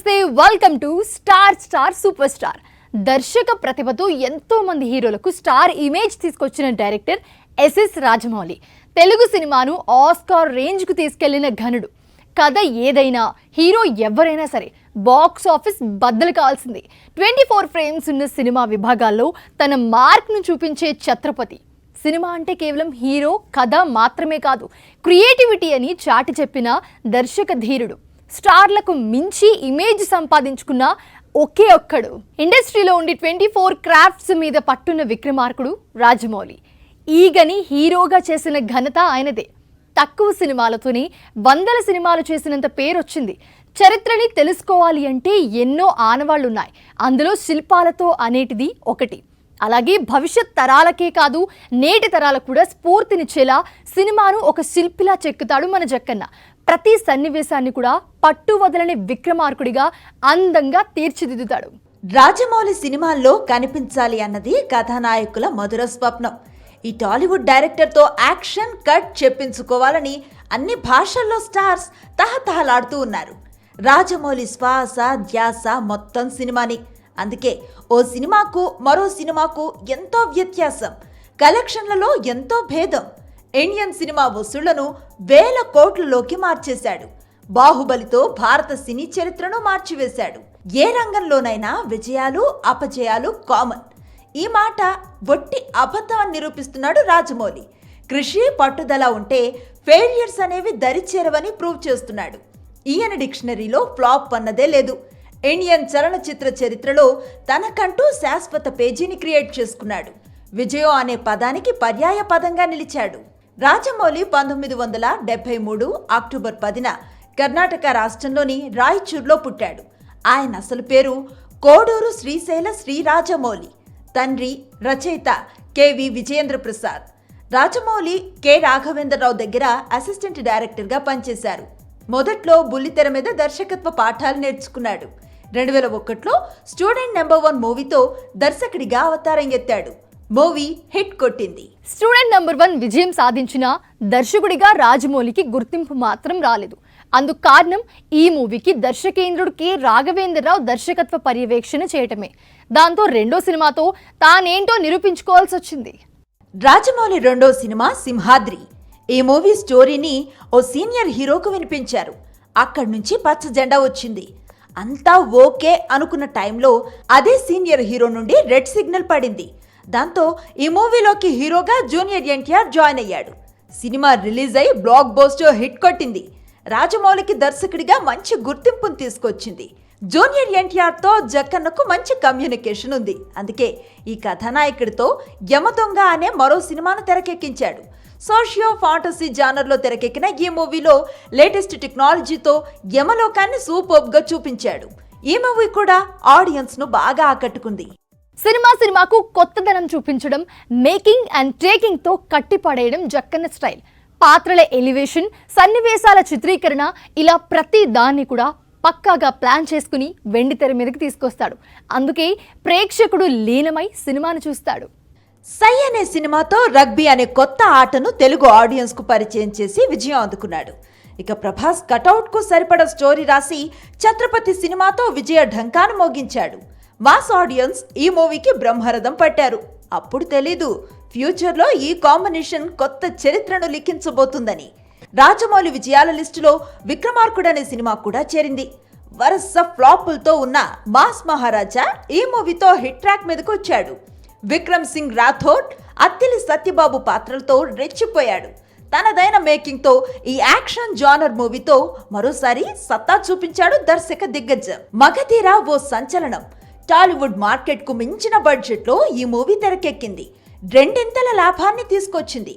నమస్తే welcome to star super star. దర్శక ప్రతిభతో ఎంతో మంది హీరోలకు స్టార్ ఇమేజ్ తీసుకొచ్చిన డైరెక్టర్ ఎస్ఎస్ రాజమౌళి తెలుగు సినిమాను ఆస్కార్ రేంజ్ కు తీసుకెళ్లిన ఘనుడు. కథ ఏదైనా హీరో ఎవరైనా సరే బాక్స్ ఆఫీస్ బద్దలు కావాల్సింది. 24 ఫ్రేమ్స్ ఉన్న సినిమా విభాగాల్లో తన మార్క్ ను చూపించే ఛత్రపతి. సినిమా అంటే కేవలం హీరో కథ మాత్రమే కాదు, క్రియేటివిటీ అని చాటి చెప్పిన దర్శక ధీరుడు. స్టార్లకు మించి ఇమేజ్ సంపాదించుకున్న ఒకే ఒక్కడు. ఇండస్ట్రీలో ఉండి 24 క్రాఫ్ట్స్ మీద పట్టున్న విక్రమార్కుడు రాజమౌళి. ఈగని హీరోగా చేసిన ఘనత ఆయనదే. తక్కువ సినిమాలతోనే వందల సినిమాలు చేసినంత పేరొచ్చింది. చరిత్రని తెలుసుకోవాలి అంటే ఎన్నో ఆనవాళ్లున్నాయి. అందులో శిల్పాలతో అనేటిది ఒకటి. అలాగే భవిష్యత్ తరాలకే కాదు, నేటి తరాలకు కూడా స్ఫూర్తినిచ్చేలా సినిమాను ఒక శిల్పిలా చెక్కుతాడు మన జక్కన్న. ప్రతి సన్నివేశాన్ని కూడా పట్టు వదలని విక్రమార్కుడిగా అందంగా తీర్చిదిద్దుతాడు. రాజమౌళి సినిమాల్లో కనిపించాలి అన్నది కథానాయకుల మధుర స్వప్నం. ఈ టాలీవుడ్ డైరెక్టర్తో యాక్షన్ కట్ చెప్పించుకోవాలని అన్ని భాషల్లో స్టార్స్ తహతహలాడుతూ ఉన్నారు. రాజమౌళి శ్వాస ధ్యాస మొత్తం సినిమాని. అందుకే ఓ సినిమాకు మరో సినిమాకు ఎంతో వ్యత్యాసం, కలెక్షన్లలో ఎంతో భేదం. ఇండియన్ సినిమా వసూళ్లను వేల కోట్లలోకి మార్చేశాడు. బాహుబలితో భారత సినీ చరిత్రను మార్చివేశాడు. ఏ రంగంలోనైనా విజయాలు అపజయాలు కామన్. ఈ మాట వట్టి అబద్ధం అని నిరూపిస్తున్నాడు రాజమౌళి. కృషి పట్టుదల ఉంటే ఫెయిల్యూర్స్ అనేవి దరిచేరవని ప్రూవ్ చేస్తున్నాడు. ఈయన డిక్షనరీలో ఫ్లాప్ అన్నదే లేదు. ఇండియన్ చలనచిత్ర చరిత్రలో తనకంటూ శాశ్వత పేజీని క్రియేట్ చేసుకున్నాడు. విజయం అనే పదానికి పర్యాయ పదంగా నిలిచాడు. రాజమౌళి 1973 అక్టోబర్ 10న కర్ణాటక రాష్ట్రంలోని రాయచూర్లో పుట్టాడు. ఆయన అసలు పేరు కోడూరు శ్రీశైల శ్రీ రాజమౌళి. తండ్రి రచయిత కెవి విజయేంద్ర ప్రసాద్. రాజమౌళి కె రాఘవేంద్రరావు దగ్గర అసిస్టెంట్ డైరెక్టర్గా పనిచేశారు. మొదట్లో బుల్లితెర మీద దర్శకత్వ పాఠాలు నేర్చుకున్నాడు. 2001లో స్టూడెంట్ నెంబర్ 1 మూవీతో దర్శకుడిగా అవతారం ఎత్తాడు. మూవీ హిట్ కొట్టింది. స్టూడెంట్ నెంబర్ 1 విజయం సాధించిన దర్శకుడిగా రాజమౌళికి గుర్తింపు మాత్రం రాలేదు. అందుకు కారణం ఈ మూవీకి దర్శకేంద్రుడు కె రాఘవేంద్రరావు దర్శకత్వ పర్యవేక్షణ చేయటమే. దాంతో రెండో సినిమాతో తానేంటో నిరూపించుకోవాల్సి వచ్చింది. రాజమౌళి రెండో సినిమా సింహాద్రి. ఈ మూవీ స్టోరీని ఓ సీనియర్ హీరోకు వినిపించారు. అక్కడి నుంచి పచ్చ జెండా వచ్చింది. అంతా ఓకే అనుకున్న టైంలో అదే సీనియర్ హీరో నుండి రెడ్ సిగ్నల్ పడింది. దాంతో ఈ మూవీలోకి హీరోగా జూనియర్ ఎన్టీఆర్ జాయిన్ అయ్యాడు. సినిమా రిలీజ్ అయి బ్లాక్ బస్టర్ హిట్ కొట్టింది. రాజమౌళికి దర్శకుడిగా మంచి గుర్తింపును తీసుకొచ్చింది. జూనియర్ ఎన్టీఆర్తో జక్కన్నకు మంచి కమ్యూనికేషన్ ఉంది. అందుకే ఈ కథానాయకుడితో యమదొంగ అనే మరో సినిమాను తెరకెక్కించాడు. సోషియో ఫాంటసీ జానర్లో తెరకెక్కిన ఈ మూవీలో లేటెస్ట్ టెక్నాలజీతో యమలోకాన్ని సూపర్బ్గా చూపించాడు. ఈ మూవీ కూడా ఆడియన్స్ ను బాగా ఆకట్టుకుంది. సినిమాకు కొత్తదనం చూపించడం, మేకింగ్ అండ్ టేకింగ్ తో కట్టిపడేయడం జక్కన్న స్టైల్. పాత్రల ఎలివేషన్, సన్నివేశాల చిత్రీకరణ, ఇలా ప్రతి దాన్ని కూడా పక్కాగా ప్లాన్ చేసుకుని వెండితెర మీదకి తీసుకొస్తాడు. అందుకే ప్రేక్షకుడు లీనమై సినిమాను చూస్తాడు. సై అనే సినిమాతో రగ్బీ అనే కొత్త ఆటను తెలుగు ఆడియన్స్ కు పరిచయం చేసి విజయం అందుకున్నాడు. ఇక ప్రభాస్ కటౌట్ కు సరిపడ స్టోరీ రాసి ఛత్రపతి సినిమాతో విజయ ఢంకాను మోగించాడు. మాస్ ఆడియన్స్ ఈ మూవీకి బ్రహ్మరథం పట్టారు. అప్పుడు తెలీదు ఫ్యూచర్లో ఈ కాంబినేషన్ కొత్త చరిత్రను లిఖించబోతుందని. రాజమౌళి విజయాల లిస్టులో విక్రమార్కుడు అనే సినిమా కూడా చేరింది. వరుస ఫ్లాపులతో ఉన్న మాస్ మహారాజా ఈ మూవీతో హిట్ ట్రాక్ మీదకు వచ్చాడు. విక్రమ్ సింగ్ రాథోడ్, అత్తిలి సత్యబాబు పాత్రలతో రెచ్చిపోయాడు. తనదైన మేకింగ్ తో ఈ యాక్షన్ జానర్ మూవీతో మరోసారి సత్తా చూపించాడు దర్శక దిగ్గజం. మగధీర ఓ సంచలనం. టాలీవుడ్ మార్కెట్ కు మించిన బడ్జెట్ లో ఈ మూవీ తెరకెక్కింది. రెండింతల లాభాన్ని తీసుకొచ్చింది.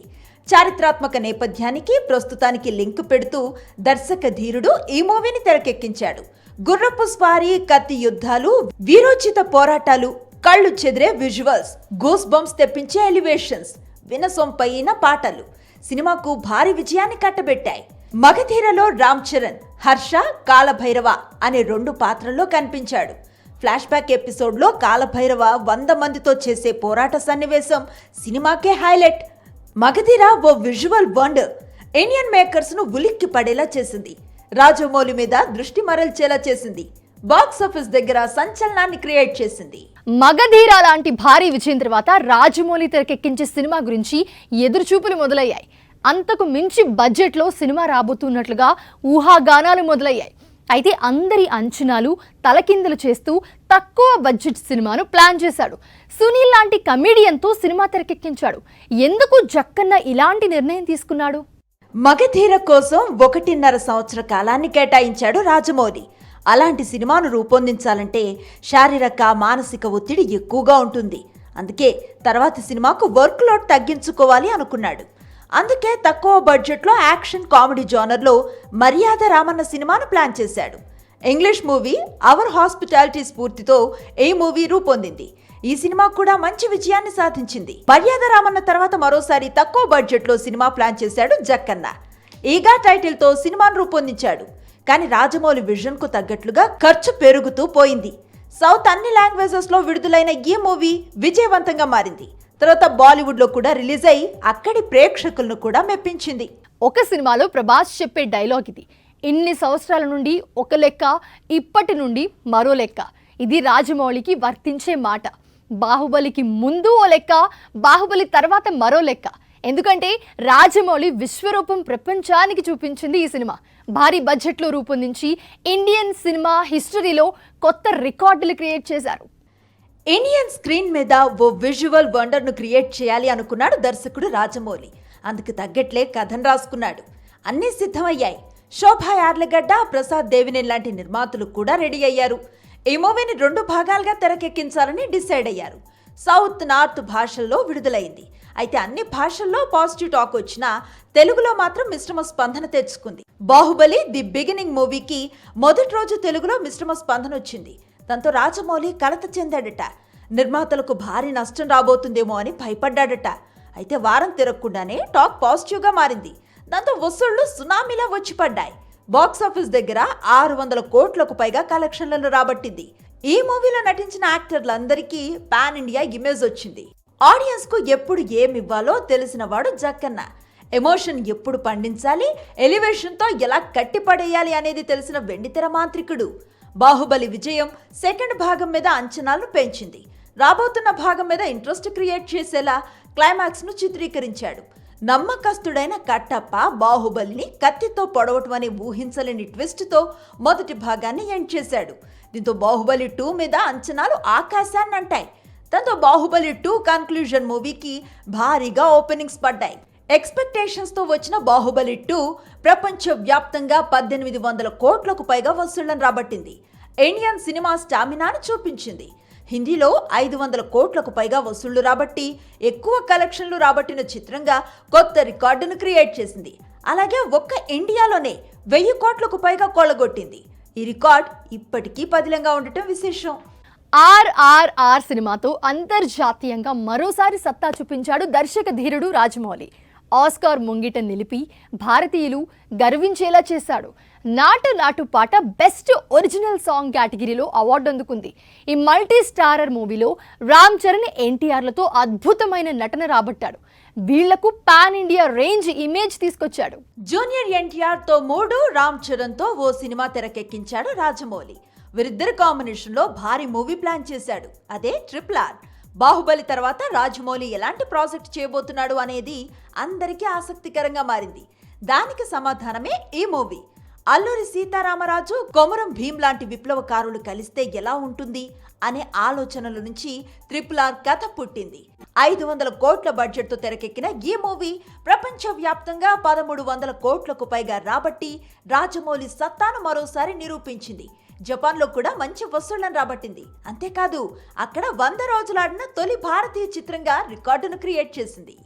చారిత్రాత్మక నేపథ్యానికి ప్రస్తుతానికి లింక్ పెడుతూ దర్శక ధీరుడు ఈ మూవీని తెరకెక్కించాడు. గుర్రపు స్వారీ, కత్తి యుద్ధాలు, వీరోచిత పోరాటాలు, కళ్ళు చెదిరే విజువల్స్, గూస్ బంప్స్ తెప్పించే ఎలివేషన్స్, వినసొంపైన పాటలు సినిమాకు భారీ విజయాన్ని కట్టబెట్టాయి. మగధీరలో రామ్ చరణ్, హర్ష, కాలభైరవ అనే 2 పాత్రల్లో కనిపించాడు. ఫ్లాష్ బ్యాక్ ఎపిసోడ్లో కాలభైరవ 100 మందితో చేసే పోరాట సన్నివేశం సినిమాకే హైలైట్. మగధీర ఓ విజువల్ వండర్. ఇండియన్ మేకర్స్ ను ఉలిక్కి పడేలా చేసింది. రాజమౌళి మీద దృష్టి మరల్చేలా చేసింది. బాక్స్ ఆఫీస్ దగ్గర సంచలనాన్ని క్రియేట్ చేసింది. మగధీర లాంటి భారీ విజయం తర్వాత రాజమౌళి తెరకెక్కించే సినిమా గురించి ఎదురుచూపులు మొదలయ్యాయి. అంతకు మించి బడ్జెట్లో సినిమా రాబోతున్నట్లుగా ఊహాగానాలు మొదలయ్యాయి. అయితే అందరి అంచనాలు తలకిందులు చేస్తూ తక్కువ బడ్జెట్ సినిమాను ప్లాన్ చేశాడు. సునీల్ లాంటి కమెడియన్తో సినిమా తెరకెక్కించాడు. ఎందుకు జక్కన్న ఇలాంటి నిర్ణయం తీసుకున్నాడు? మగధీర కోసం 1.5 సంవత్సర కాలాన్ని కేటాయించాడు రాజమౌళి. అలాంటి సినిమాను రూపొందించాలంటే శారీరక మానసిక ఒత్తిడి ఎక్కువగా ఉంటుంది. అందుకే తర్వాతి సినిమాకు వర్క్ లోడ్ తగ్గించుకోవాలి అనుకున్నాడు. అందుకే తక్కువ బడ్జెట్లో యాక్షన్ కామెడీ జోనర్లో మర్యాద రామన్న సినిమాను ప్లాన్ చేశాడు. ఇంగ్లీష్ మూవీ అవర్ హాస్పిటాలిటీ స్ఫూర్తితో ఈ మూవీ రూపొందింది. ఈ సినిమా కూడా మంచి విజయాన్ని సాధించింది. మర్యాద రామన్న తర్వాత మరోసారి తక్కువ బడ్జెట్లో సినిమా ప్లాన్ చేశాడు జక్కన్న. ఈగా టైటిల్తో సినిమాను రూపొందించాడు. కానీ రాజమౌళి విజన్ కు తగ్గట్లుగా ఖర్చు పెరుగుతూ పోయింది. సౌత్ అన్ని లాంగ్వేజెస్ లో విడుదలైన ఈ మూవీ విజయవంతంగా మారింది. తర్వాత బాలీవుడ్ లో కూడా రిలీజ్ అయి అక్కడి ప్రేక్షకులను కూడా మెప్పించింది. ఒక సినిమాలో ప్రభాస్ చెప్పే డైలాగ్ ఇది. ఇన్ని సంవత్సరాల నుండి ఒక లెక్క, ఇప్పటి నుండి మరో లెక్క. ఇది రాజమౌళికి వర్తించే మాట. బాహుబలికి ముందు ఓ లెక్క, బాహుబలి తర్వాత మరో లెక్క. ఎందుకంటే రాజమౌళి విశ్వరూపం ప్రపంచానికి చూపించింది ఈ సినిమా. భారీ బడ్జెట్లో రూపొందించి ఇండియన్ సినిమా హిస్టరీలో కొత్త రికార్డులు క్రియేట్ చేశారు. ఇండియన్ స్క్రీన్ మీద ఓ విజువల్ వండర్ ను క్రియేట్ చేయాలి అనుకున్నాడు దర్శకుడు రాజమౌళి. అందుకు తగ్గట్లే కథను రాసుకున్నాడు. అన్నీ సిద్ధమయ్యాయి. శోభా యార్లగడ్డ, ప్రసాద్ దేవినేని లాంటి నిర్మాతలు కూడా రెడీ అయ్యారు. ఈ మూవీని 2 భాగాలుగా తెరకెక్కించాలని డిసైడ్ అయ్యారు. సౌత్, నార్త్ భాషల్లో విడుదలైంది. అయితే అన్ని భాషల్లో పాజిటివ్ టాక్ వచ్చినా తెలుగులో మాత్రం మిశ్రమ స్పందన తెచ్చుకుంది. బాహుబలి ది బిగినింగ్ మూవీకి మొదటి రోజు తెలుగులో మిశ్రమ స్పందన వచ్చింది. దాంతో రాజమౌళి కలత చెందాడట. నిర్మాతలకు భారీ నష్టం రాబోతుందేమో అని భయపడ్డాడట. అయితే వారం తిరగకుండానే టాక్ పాజిటివ్గా మారింది. దాంతో వసూళ్లు సునామీలా వచ్చి పడ్డాయి. బాక్సాఫీస్ దగ్గర 600 కోట్లకు పైగా కలెక్షన్లను రాబట్టింది. ఈ మూవీలో నటించిన యాక్టర్లందరికీ పాన్ ఇండియా ఇమేజ్ వచ్చింది. ఆడియన్స్ కు ఎప్పుడు ఏమివ్వాలో తెలిసిన వాడు జక్కన్న. ఎమోషన్ ఎప్పుడు పండించాలి, ఎలివేషన్ తో ఎలా కట్టిపడేయాలి అనేది తెలిసిన వెండితెర మాంత్రికుడు. బాహుబలి విజయం సెకండ్ భాగం మీద అంచనాలను పెంచింది. రాబోతున్న భాగం మీద ఇంట్రెస్ట్ క్రియేట్ చేసేలా క్లైమాక్స్ ను చిత్రీకరించాడు. నమ్మకస్తుడైన కట్టప్ప బాహుబలిని కత్తితో పొడవటం అనే ఊహించలేని ట్విస్ట్ తో మొదటి భాగాన్ని ఎండ్ చేశాడు. దీంతో బాహుబలి 2 మీద అంచనాలు ఆకాశాన్ని అంటాయి. దాంతో బాహుబలి 2 కన్క్లూజన్ మూవీకి భారీగా ఓపెనింగ్స్ పడ్డాయి. ఎక్స్పెక్టేషన్స్ తో వచ్చిన బాహుబలి 2 ప్రపంచ వ్యాప్తంగా 1800 కోట్లకు పైగా వసూళ్లను రాబట్టింది. ఇండియన్ సినిమా స్టామినాను చూపించింది. హిందీలో 500 కోట్లకు పైగా వసూళ్లు రాబట్టి ఎక్కువ కలెక్షన్లు రాబట్టిన చిత్రంగా కొత్త రికార్డును క్రియేట్ చేసింది. అలాగే ఒక్క ఇండియాలోనే 1000 కోట్లకు పైగా కొల్లగొట్టింది. ఈ రికార్డ్ ఇప్పటికీ పదిలంగా ఉండటం విశేషం. RRR సినిమాతో అంతర్జాతీయంగా మరోసారి సత్తా చూపించాడు దర్శక ధీరుడు రాజమౌళి. ఆస్కార్ ముంగిట నిలిపి భారతీయులు గర్వించేలా చేశాడు. నాటు నాటు పాట బెస్ట్ ఒరిజినల్ సాంగ్ కేటగిరీలో అవార్డు అందుకుంది. ఈ మల్టీ స్టారర్ మూవీలో రామ్ చరణ్, ఎన్టీఆర్లతో అద్భుతమైన నటన రాబట్టాడు. వీళ్లకు పాన్ ఇండియా రేంజ్ ఇమేజ్ తీసుకొచ్చాడు. జూనియర్ ఎన్టీఆర్ తో 3, రామ్ చరణ్ తో ఓ సినిమా తెరకెక్కించాడు రాజమౌళి. వీరిద్దరి కాంబినేషన్ లో భారీ మూవీ ప్లాన్ చేశాడు. అదే RRR. బాహుబలి తర్వాత రాజమౌళి ఎలాంటి ప్రాజెక్ట్ చేయబోతున్నాడు అనేది అందరికీ ఆసక్తికరంగా మారింది. దానికి సమాధానమే ఈ మూవీ. అల్లూరి సీతారామరాజు, కొమరం భీం లాంటి విప్లవకారులు కలిస్తే ఎలా ఉంటుంది అనే ఆలోచనల నుంచి RRR కథ పుట్టింది. 500 కోట్ల బడ్జెట్ తో తెరకెక్కిన ఈ మూవీ ప్రపంచ వ్యాప్తంగా 1300 కోట్లకు పైగా రాబట్టి రాజమౌళి సత్తాను మరోసారి నిరూపించింది. జపాన్లో కూడా మంచి వసూళ్లను రాబట్టింది. అంతేకాదు అక్కడ 100 రోజులాడిన తొలి భారతీయ చిత్రంగా రికార్డును క్రియేట్ చేసింది.